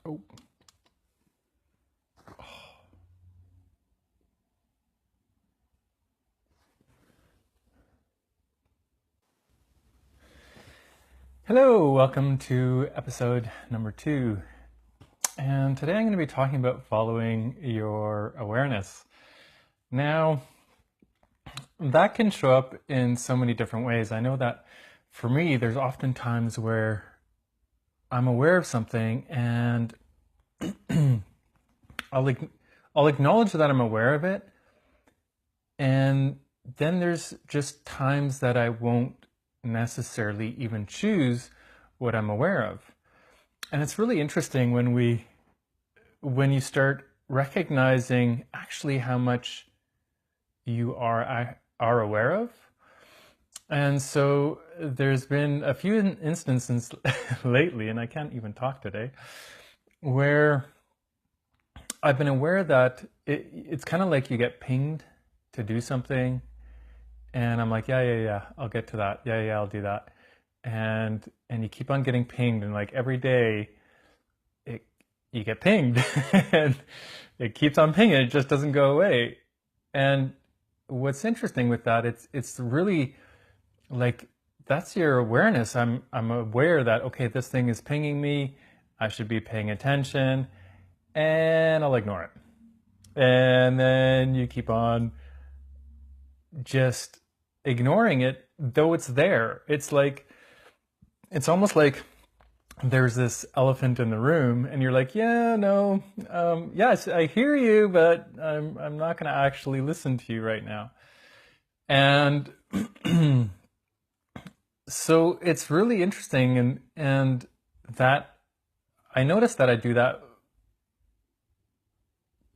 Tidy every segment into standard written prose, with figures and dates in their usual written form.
Oh. Hello, welcome to episode number 2. And today I'm going to be talking about following your awareness. Now, that can show up in so many different ways. I know that for me, there's often times where I'm aware of something and I'll, I'll acknowledge that I'm aware of it. And then there's just times that I won't necessarily even choose what I'm aware of. And it's really interesting when you start recognizing actually how much you are aware of. And so there's been a few instances lately, and I can't even talk today, where I've been aware that it's kind of like you get pinged to do something, and I'm like, yeah, I'll get to that. Yeah, I'll do that. And you keep on getting pinged, and like every day, you get pinged, and it keeps on pinging. It just doesn't go away. And what's interesting with that, it's really like that's your awareness. I'm aware that okay, this thing is pinging me. I should be paying attention, and I'll ignore it. And then you keep on just ignoring it, though it's there. It's almost like there's this elephant in the room, and you're like, yeah, no, yes, I hear you, but I'm not going to actually listen to you right now. And so it's really interesting, and that I notice that I do that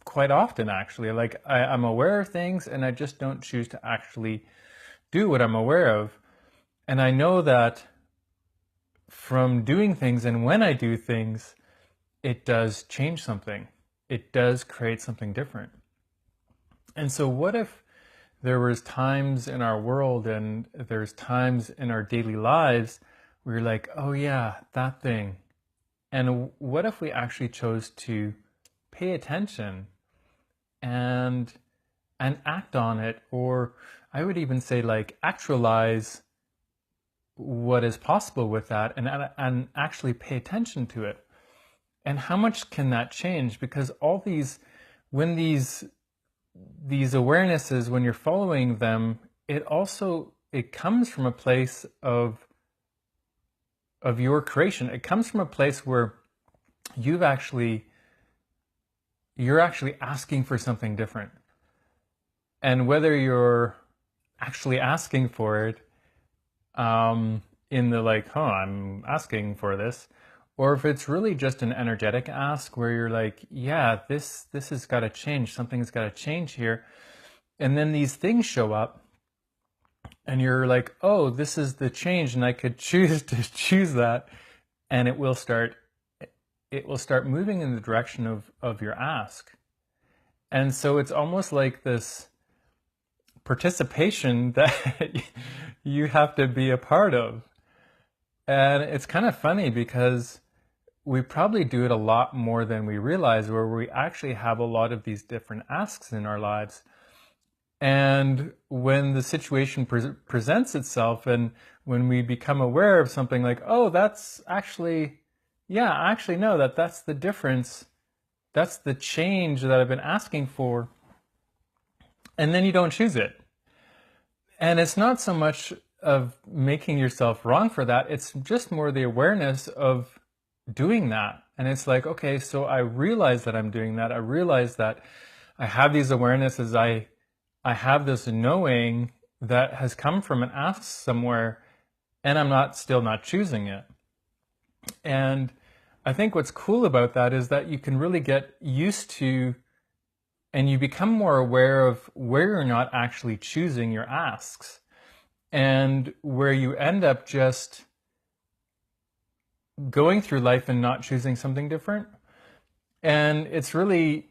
quite often, actually. Like I'm aware of things, and I just don't choose to actually do what I'm aware of. And I know that from doing things, and when I do things, it does change something. It does create something different. And so what if there was times in our world and there's times in our daily lives where you're like, oh yeah, that thing. And what if we actually chose to pay attention and act on it, or I would even say like actualize what is possible with that, and actually pay attention to it. And how much can that change? Because when these awarenesses, when you're following them, it comes from a place of your creation. It comes from a place where you're actually asking for something different. And whether you're actually asking for it in the like, I'm asking for this, or if it's really just an energetic ask where you're like, yeah, this has got to change. Something's got to change here. And then these things show up and you're like, oh, this is the change, and I could choose to choose that, and it will start moving in the direction of your ask. And so it's almost like this participation that you have to be a part of. And it's kind of funny because we probably do it a lot more than we realize, where we actually have a lot of these different asks in our lives. And when the situation presents itself, and when we become aware of something like, oh, that's actually, no, that's the difference. That's the change that I've been asking for. And then you don't choose it. And it's not so much of making yourself wrong for that. It's just more the awareness of doing that. And it's like, okay, so I realize that I'm doing that. I realize that I have these awarenesses. I have this knowing that has come from an ask somewhere, and I'm still not choosing it. And I think what's cool about that is that you can really get used to, and you become more aware of where you're not actually choosing your asks, and where you end up just going through life and not choosing something different. And it's really,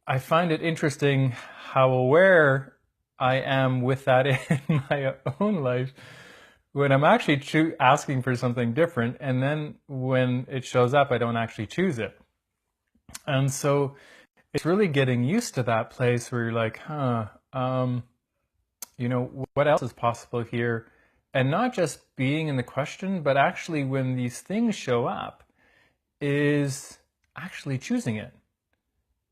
I find it interesting how aware I am with that in my own life when I'm actually asking for something different, and then when it shows up, I don't actually choose it. And so it's really getting used to that place where you're like, what else is possible here? And not just being in the question, but actually when these things show up, is actually choosing it,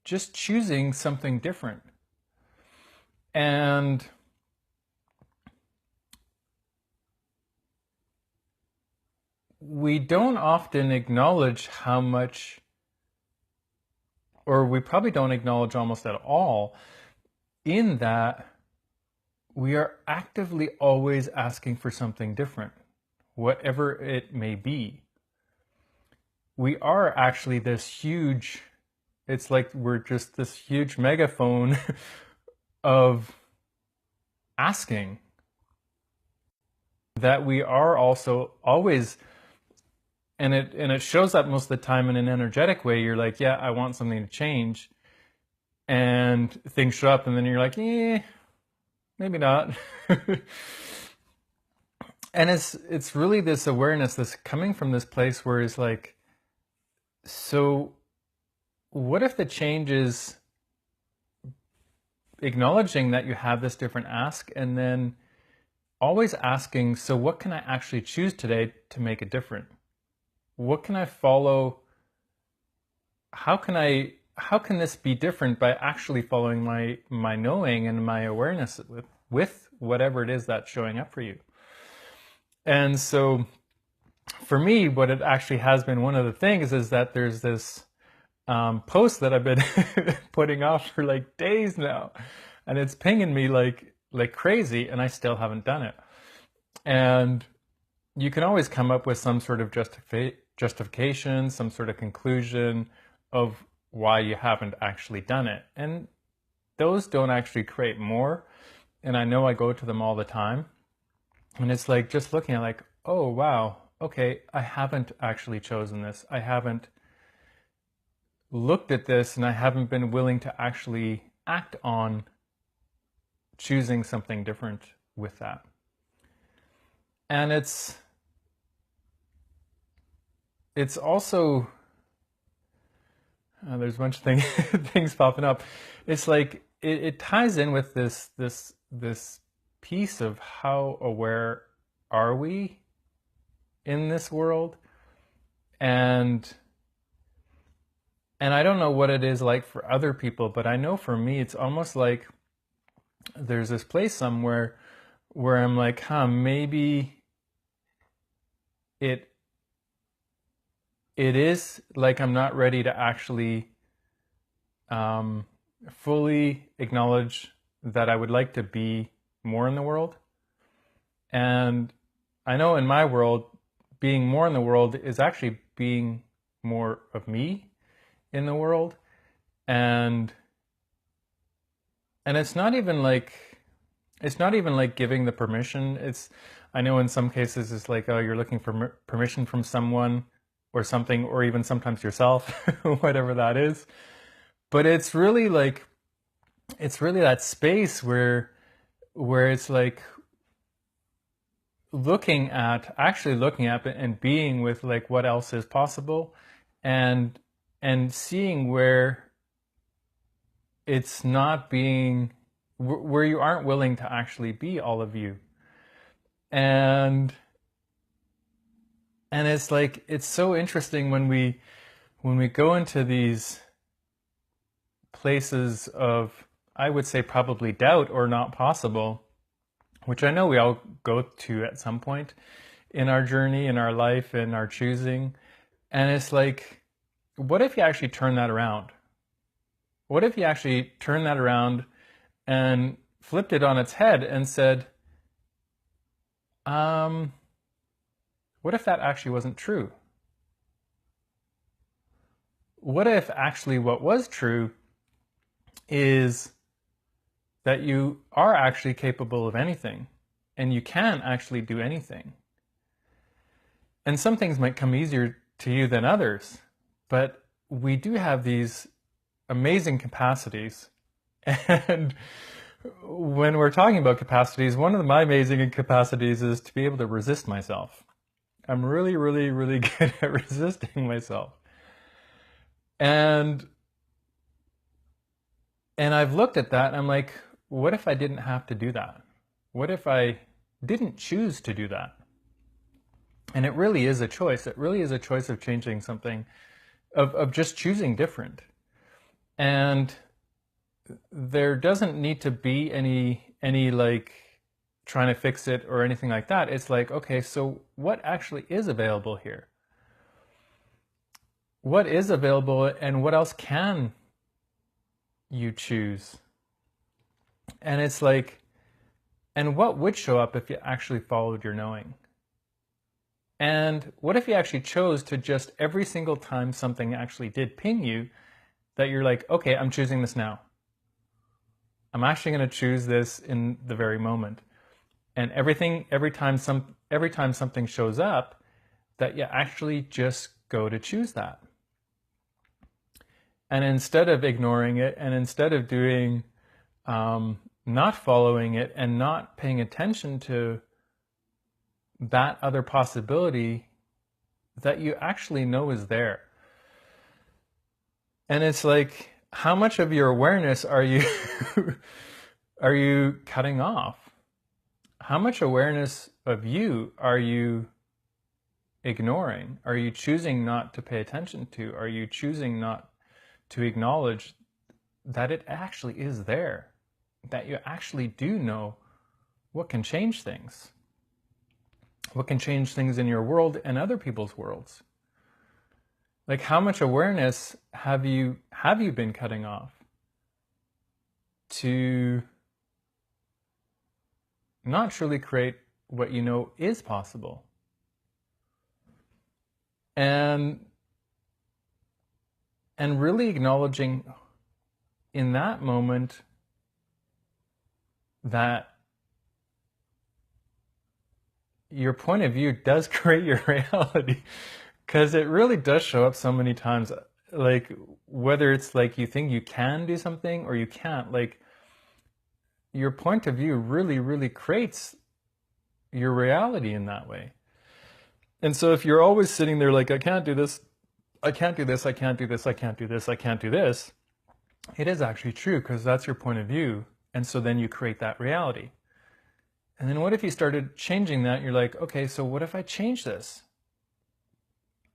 just choosing something different. And we don't often acknowledge how much, or we probably don't acknowledge almost at all, in that we are actively always asking for something different, whatever it may be. We are actually this huge, it's like we're just this huge megaphone of asking, that we are also always, and it shows up most of the time in an energetic way. You're like, yeah, I want something to change, and things show up, and then you're like, maybe not. And it's really this awareness, this coming from this place where it's like, so what if the change is acknowledging that you have this different ask, and then always asking, so what can I actually choose today to make it different? What can I follow? How can this be different by actually following my knowing and my awareness with whatever it is that's showing up for you? And so for me, what it actually has been, one of the things is that there's this post that I've been putting off for like days now, and it's pinging me like crazy, and I still haven't done it. And you can always come up with some sort of justification, some sort of conclusion of why you haven't actually done it. And those don't actually create more. And I know I go to them all the time. And it's like just looking at like, oh, wow, okay, I haven't actually chosen this. I haven't looked at this, and I haven't been willing to actually act on choosing something different with that. And it's also, there's a bunch of things popping up. It's like it ties in with this piece of how aware are we in this world, and I don't know what it is like for other people, but I know for me it's almost like there's this place somewhere where I'm like, maybe it is like I'm not ready to actually fully acknowledge that I would like to be more in the world. And I know in my world, being more in the world is actually being more of me in the world. And it's not even like giving the permission. I know in some cases it's like, oh, you're looking for permission from someone or something, or even sometimes yourself, whatever that is. But it's really that space where it's like actually looking at it and being with like what else is possible, and seeing where it's not being, where you aren't willing to actually be all of you. And it's like, it's so interesting when we go into these places of, I would say probably doubt or not possible, which I know we all go to at some point in our journey, in our life, in our choosing. And it's like, what if you actually turn that around? What if you actually turned that around and flipped it on its head and said, what if that actually wasn't true? What if actually what was true is that you are actually capable of anything, and you can actually do anything? And some things might come easier to you than others, but we do have these amazing capacities. And when we're talking about capacities, one of my amazing capacities is to be able to resist myself. I'm really, really, really good at resisting myself. And And I've looked at that and I'm like, what if I didn't have to do that? What if I didn't choose to do that? And it really is a choice. It really is a choice of changing something, of just choosing different. And there doesn't need to be any like trying to fix it or anything like that. It's like, okay, so what actually is available here? What is available and what else can you choose? And it's like, and what would show up if you actually followed your knowing? And what if you actually chose to just every single time something actually did ping you, that you're like, okay, I'm choosing this now. I'm actually going to choose this in the very moment. And every time something shows up, that you actually just go to choose that. And instead of ignoring it, and instead of doing, not following it and not paying attention to that other possibility that you actually know is there. And it's like, how much of your awareness are you are you cutting off? How much awareness of you are you ignoring? Are you choosing not to pay attention to? Are you choosing not to acknowledge that it actually is there? That you actually do know what can change things? What can change things in your world and other people's worlds? Like, how much awareness have you been cutting off to not truly create what you know is possible? And really acknowledging in that moment that your point of view does create your reality, because it really does show up so many times. Like, whether it's like you think you can do something or you can't, like, your point of view really creates your reality in that way. And so if you're always sitting there like, I can't do this, I can't do this, I can't do this, I can't do this, I can't do this, it is actually true, because that's your point of view. And so then you create that reality. And then what if you started changing that? You're like, okay, so what if I change this?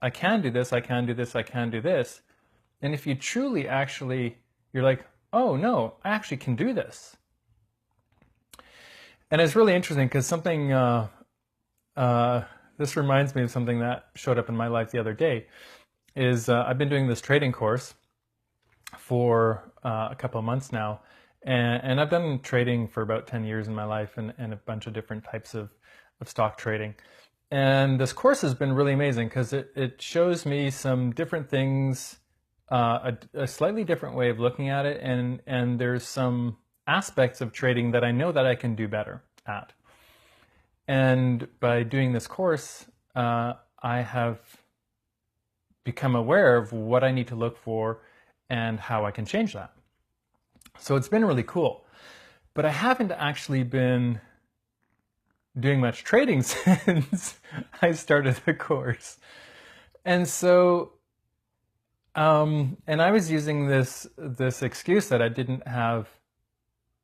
I can do this, I can do this, I can do this. And if you truly actually, you're like, oh no, I actually can do this. And it's really interesting, because something, this reminds me of something that showed up in my life the other day, is I've been doing this trading course for a couple of months now. And I've done trading for about 10 years in my life, and a bunch of different types of stock trading. And this course has been really amazing, because it shows me some different things, a slightly different way of looking at it. And there's some aspects of trading that I know that I can do better at. And by doing this course, I have become aware of what I need to look for and how I can change that. So it's been really cool. But I haven't actually been doing much trading since I started the course. And so, and I was using this excuse that I didn't have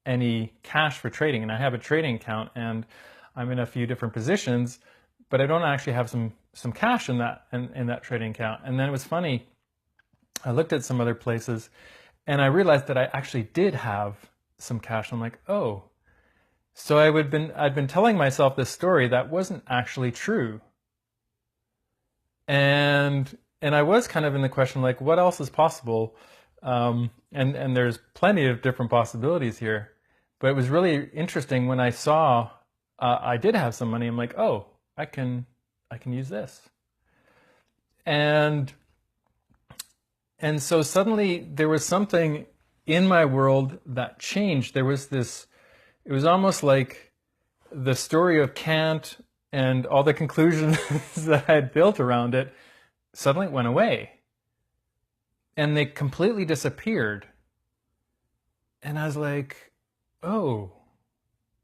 any cash for trading. And I have a trading account, and I'm in a few different positions, but I don't actually have some cash in that trading account. And then it was funny, I looked at some other places, and I realized that I actually did have some cash. I'm like, oh, so I'd been telling myself this story that wasn't actually true. And I was kind of in the question, like, what else is possible? And there's plenty of different possibilities here. But it was really interesting when I saw I did have some money. I'm like, oh, I can use this. And so suddenly there was something in my world that changed. There was this, it was almost like the story of Kant and all the conclusions that I had built around it suddenly went away. And they completely disappeared. And I was like, oh,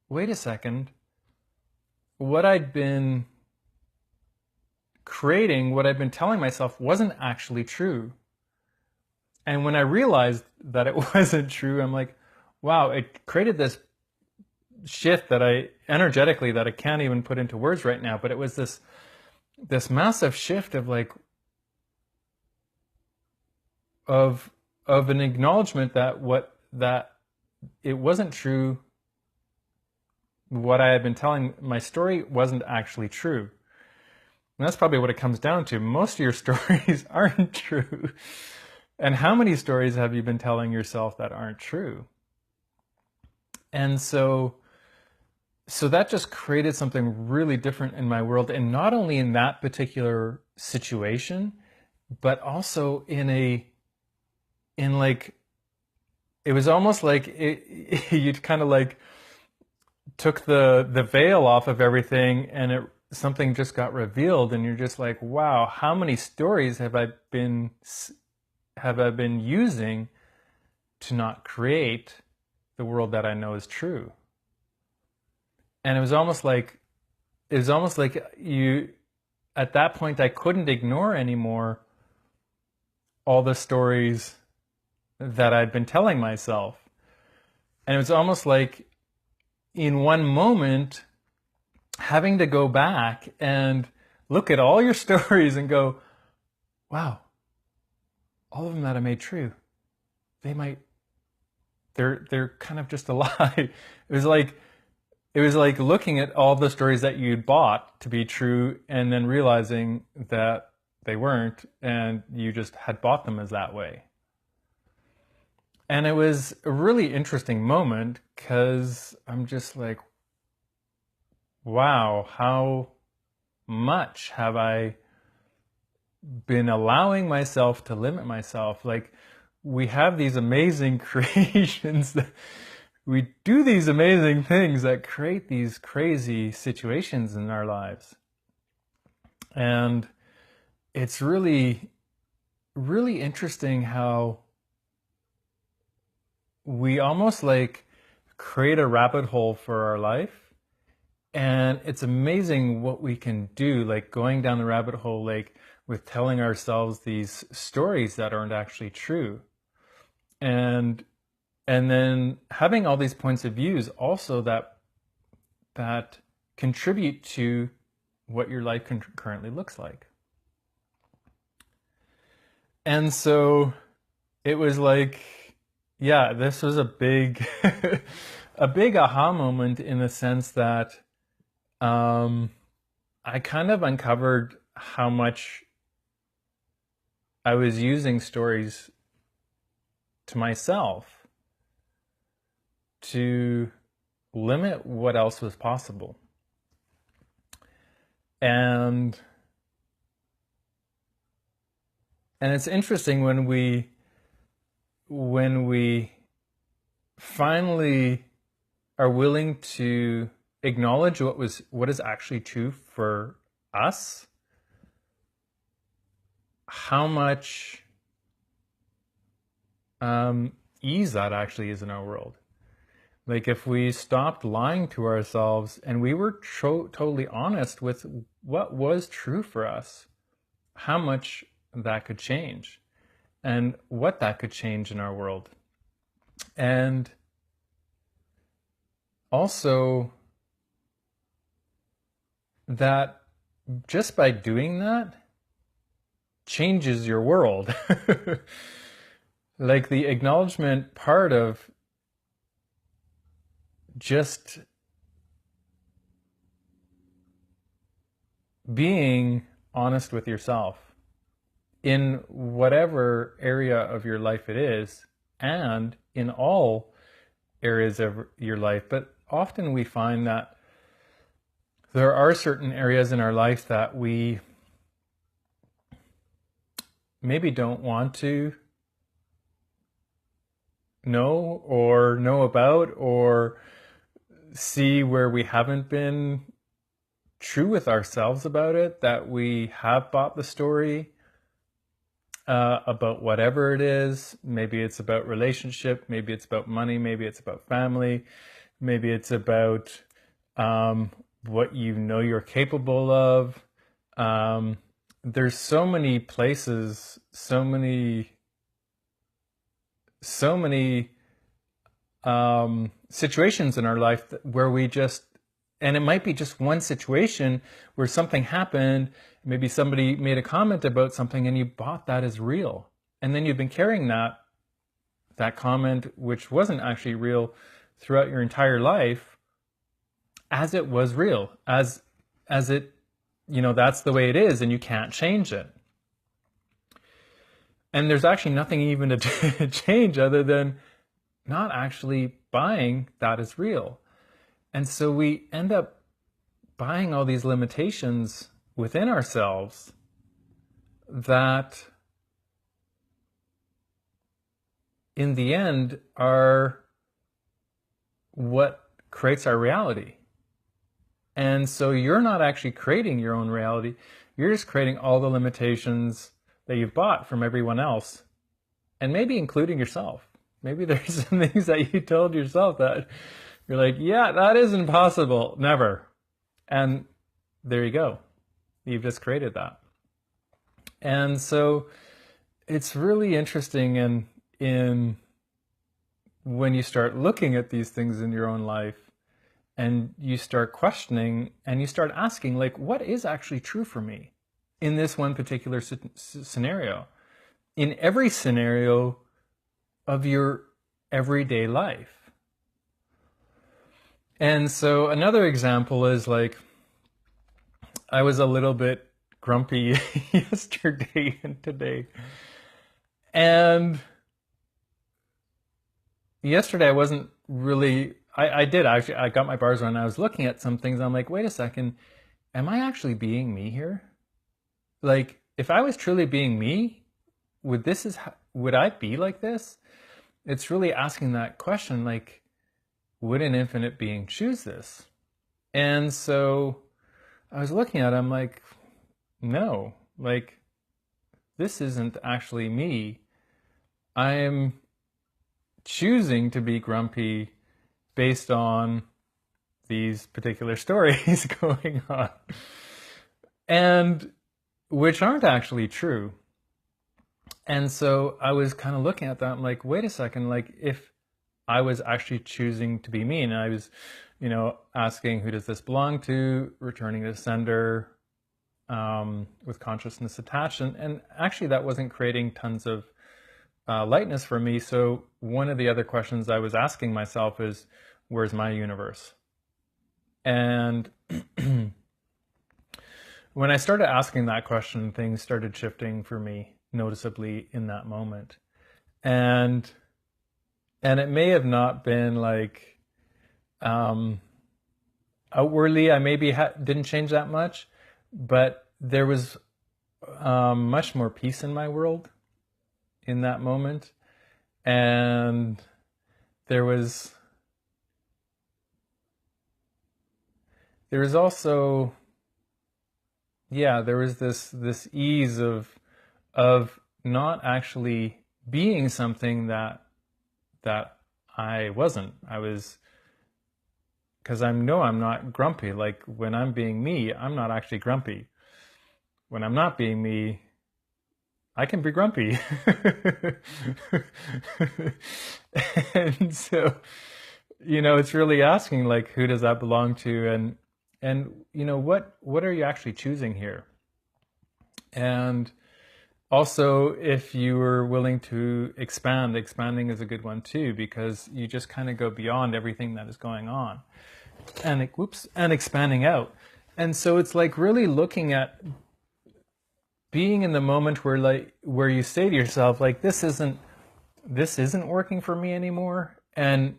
wait a second. What I'd been creating, what I'd been telling myself, wasn't actually true. And when I realized that it wasn't true, I'm like, wow, it created this shift that I energetically that I can't even put into words right now, but it was this massive shift of like of an acknowledgement that it wasn't true. What I had been telling, my story wasn't actually true. And that's probably what it comes down to. Most of your stories aren't true. And how many stories have you been telling yourself that aren't true? And so that just created something really different in my world. And not only in that particular situation, but also in like, it was almost like you'd kind of like took the veil off of everything, and something just got revealed, and you're just like, wow, how many stories have I been using to not create the world that I know is true? And it was almost like you, at that point, I couldn't ignore anymore all the stories that I'd been telling myself. And it was almost like in one moment having to go back and look at all your stories and go, wow, all of them that I made true, they're kind of just a lie. It was like looking at all the stories that you'd bought to be true and then realizing that they weren't, and you just had bought them as that way. And it was a really interesting moment because I'm just like, wow, how much have I been allowing myself to limit myself? Like, we have these amazing creations that we do these amazing things that create these crazy situations in our lives. And it's really, really interesting how we almost like create a rabbit hole for our life. And it's amazing what we can do, like going down the rabbit hole, like with telling ourselves these stories that aren't actually true. And then having all these points of views also that contribute to what your life currently looks like. And so it was like, yeah, this was a big a big aha moment, in the sense that I kind of uncovered how much I was using stories to myself to limit what else was possible. And it's interesting when we finally are willing to acknowledge what is actually true for us, how much ease that actually is in our world. Like, if we stopped lying to ourselves and we were totally honest with what was true for us, how much that could change and what that could change in our world. And also that just by doing that changes your world. Like, the acknowledgement part of just being honest with yourself in whatever area of your life it is, and in all areas of your life. But often we find that there are certain areas in our life that we maybe don't want to know about, or see where we haven't been true with ourselves about it, that we have bought the story about whatever it is. Maybe it's about relationship, maybe it's about money, maybe it's about family, maybe it's about what you know you're capable of. There's so many places, so many so many situations in our life where we just, and it might be just one situation where something happened, maybe somebody made a comment about something and you bought that as real. And then you've been carrying that comment, which wasn't actually real, throughout your entire life as it was real, as it, that's the way it is and you can't change it. And there's actually nothing even to change other than not actually buying that as real. And so we end up buying all these limitations within ourselves that in the end are what creates our reality. And so you're not actually creating your own reality. You're just creating all the limitations that you've bought from everyone else, and maybe including yourself. Maybe there's some things that you told yourself that you're like, yeah, that is impossible, never. And there you go. You've just created that. And so it's really interesting in when you start looking at these things in your own life and you start questioning and you start asking, like, what is actually true for me in this one particular scenario? In every scenario of your everyday life. And so another example is, like, I was a little bit grumpy yesterday and today. And yesterday I wasn't really, I did actually, I got my bars on. I was looking at some things. I'm like, wait a second, am I actually being me here? Like, if I was truly being me, would I be like this? It's really asking that question, like, would an infinite being choose this? And so I was looking at it, I'm like, no, like, this isn't actually me. I'm choosing to be grumpy based on these particular stories going on, and which aren't actually true. And so I was kind of looking at that. I'm like, wait a second, like, if I was actually choosing to be me and I was, asking who does this belong to, returning to sender, with consciousness attached. And actually that wasn't creating tons of lightness for me. So one of the other questions I was asking myself is, where's my universe? And when I started asking that question, things started shifting for me noticeably in that moment. And it may have not been like, outwardly, I maybe didn't change that much, but there was much more peace in my world in that moment. And there was also, there was this ease of not actually being something that I wasn't. I was, because I'm not grumpy. Like, when I'm being me, I'm not actually grumpy. When I'm not being me, I can be grumpy. And so, it's really asking, like, who does that belong to? And what are you actually choosing here? And also, if you were willing to expanding is a good one too, because you just kind of go beyond everything that is going on and expanding out. And so it's like really looking at being in the moment where you say to yourself, like, this isn't working for me anymore, and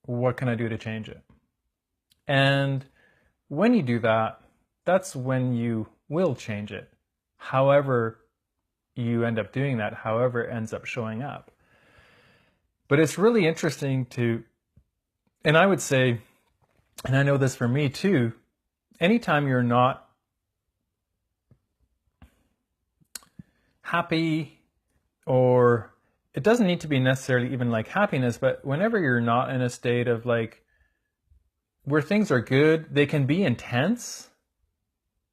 what can I do to change it? And when you do that, that's when you will change it. However you end up doing that, however it ends up showing up. But it's really interesting and I would say, and I know this for me too, anytime you're not happy, or it doesn't need to be necessarily even like happiness, but whenever you're not in a state of, like, where things are good, they can be intense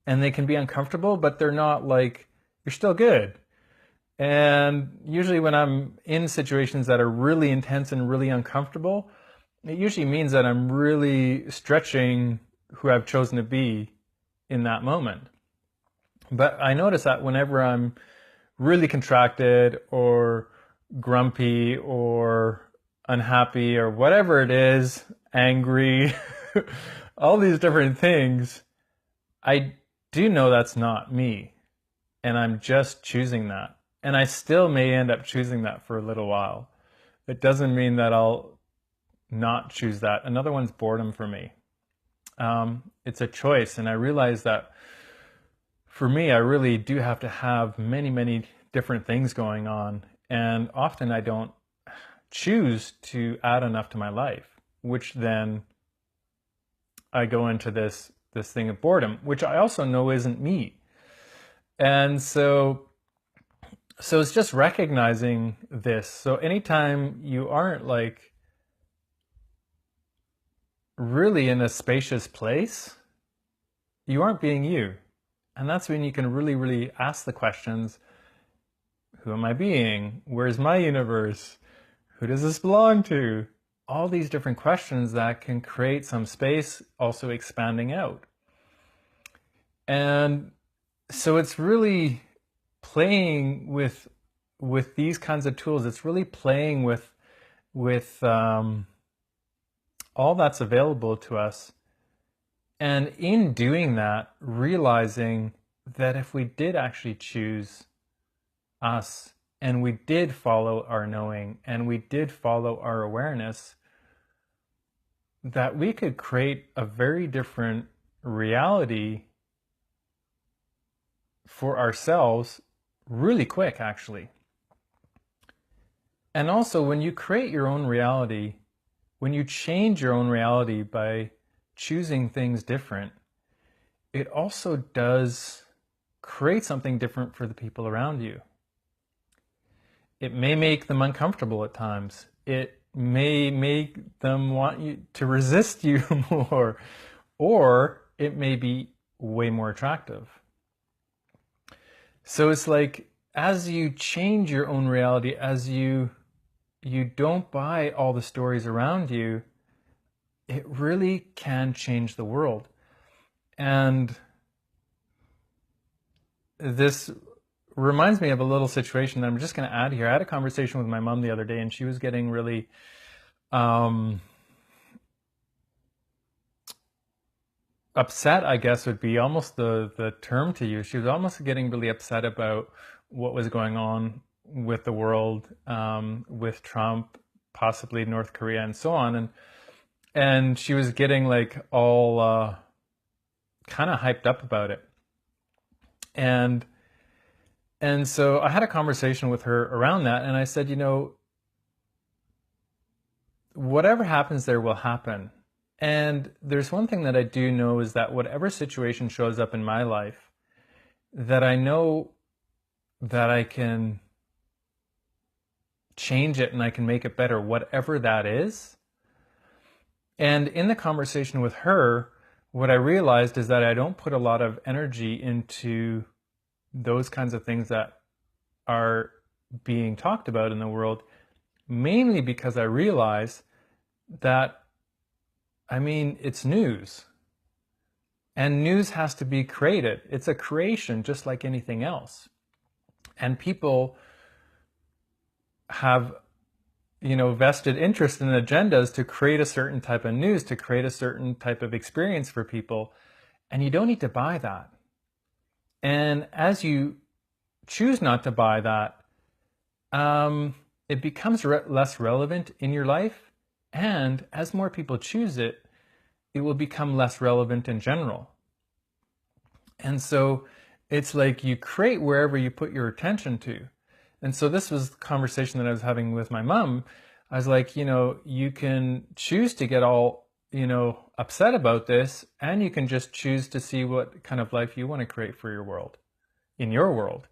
and they can be uncomfortable, but they're not like, you're still good. And usually when I'm in situations that are really intense and really uncomfortable, it usually means that I'm really stretching who I've chosen to be in that moment. But I notice that whenever I'm really contracted or grumpy or unhappy or whatever it is, angry, all these different things, I do know that's not me. And I'm just choosing that. And I still may end up choosing that for a little while. It doesn't mean that I'll not choose that. Another one's boredom for me. It's a choice. And I realize that for me, I really do have to have many, many different things going on. And often I don't choose to add enough to my life, which then I go into this thing of boredom, which I also know isn't me. And so it's just recognizing this. So anytime you aren't like really in a spacious place, you aren't being you. And that's when you can really, really ask the questions, who am I being? Where's my universe? Who does this belong to? All these different questions that can create some space, also expanding out. And so it's really playing with these kinds of tools. It's really playing with all that's available to us. And in doing that, realizing that if we did actually choose us and we did follow our knowing and we did follow our awareness, that we could create a very different reality for ourselves really quick, actually. And also, when you create your own reality, when you change your own reality by choosing things different, it also does create something different for the people around you. It may make them uncomfortable at times. It may make them want you to resist you more, or it may be way more attractive. So it's like, as you change your own reality, as you don't buy all the stories around you, it really can change the world. And this reminds me of a little situation that I'm just going to add here. I had a conversation with my mom the other day, and she was getting really upset, I guess would be almost the term to use. She was almost getting really upset about what was going on with the world, with Trump, possibly North Korea, and so on. And she was getting like all kind of hyped up about it. And so I had a conversation with her around that, and I said, whatever happens there will happen. And there's one thing that I do know is that whatever situation shows up in my life, that I know that I can change it and I can make it better, whatever that is. And in the conversation with her, what I realized is that I don't put a lot of energy into those kinds of things that are being talked about in the world, mainly because I realize that, it's news. And news has to be created. It's a creation just like anything else. And people have, vested interest in agendas to create a certain type of news, to create a certain type of experience for people. And you don't need to buy that. And as you choose not to buy that, it becomes less relevant in your life. And as more people choose it, it will become less relevant in general. And so it's like you create wherever you put your attention to. And so this was the conversation that I was having with my mom. I was like, you can choose to get all, upset about this, and you can just choose to see what kind of life you want to create for your world, in your world.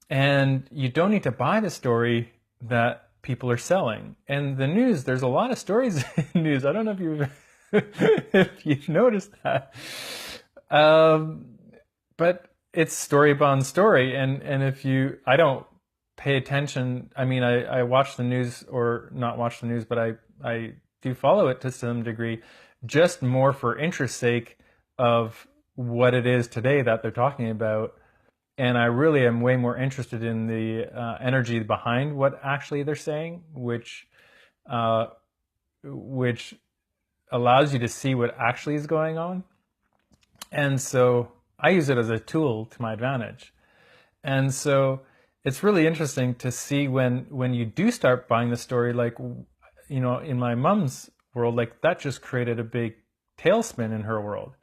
And you don't need to buy the story that people are selling. And the news, there's a lot of stories in news. I don't know if you've noticed that. But it's story upon story. And if I don't pay attention. I mean, I watch the news, or not watch the news, but I do follow it to some degree, just more for interest's sake of what it is today that they're talking about. And I really am way more interested in the energy behind what actually they're saying, uh, which allows you to see what actually is going on. And so I use it as a tool to my advantage. And so it's really interesting to see when you do start buying the story, like, in my mom's world, like that just created a big tailspin in her world.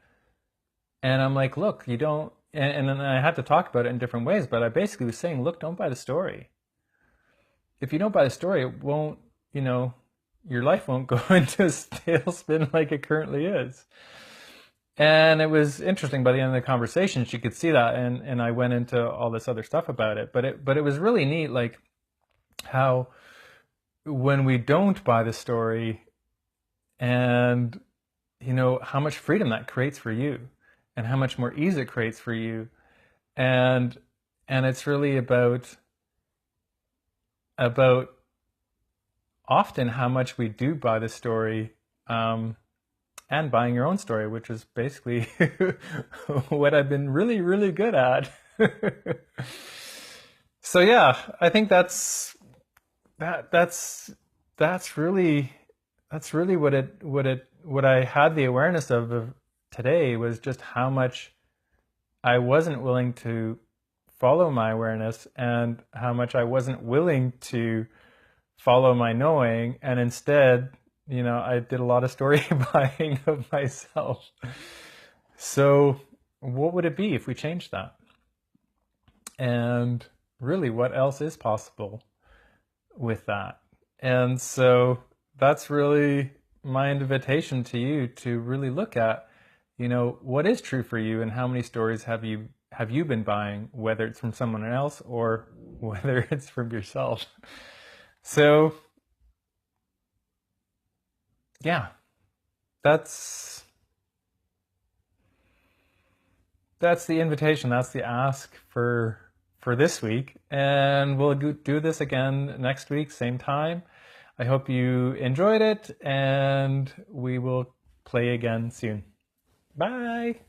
And I'm like, look, you don't, and then I had to talk about it in different ways, but I basically was saying, look, don't buy the story. If you don't buy the story, it won't, your life won't go into a tailspin like it currently is. And it was interesting, by the end of the conversation, she could see that, and I went into all this other stuff about it. But it was really neat, like how when we don't buy the story, and how much freedom that creates for you, and how much more ease it creates for you, and it's really about often how much we do buy the story, and buying your own story, which is basically what I've been really, really good at. So yeah, I think that's really what I had the awareness of today, was just how much I wasn't willing to follow my awareness, and how much I wasn't willing to follow my knowing, and instead, I did a lot of story buying of myself. So what would it be if we changed that? And really, what else is possible with that? And so that's really my invitation to you, to really look at, what is true for you, and how many stories have you been buying, whether it's from someone else or whether it's from yourself. So yeah, that's the invitation. That's the ask for this week, and we'll do this again next week, same time. I hope you enjoyed it, and we will play again soon. Bye.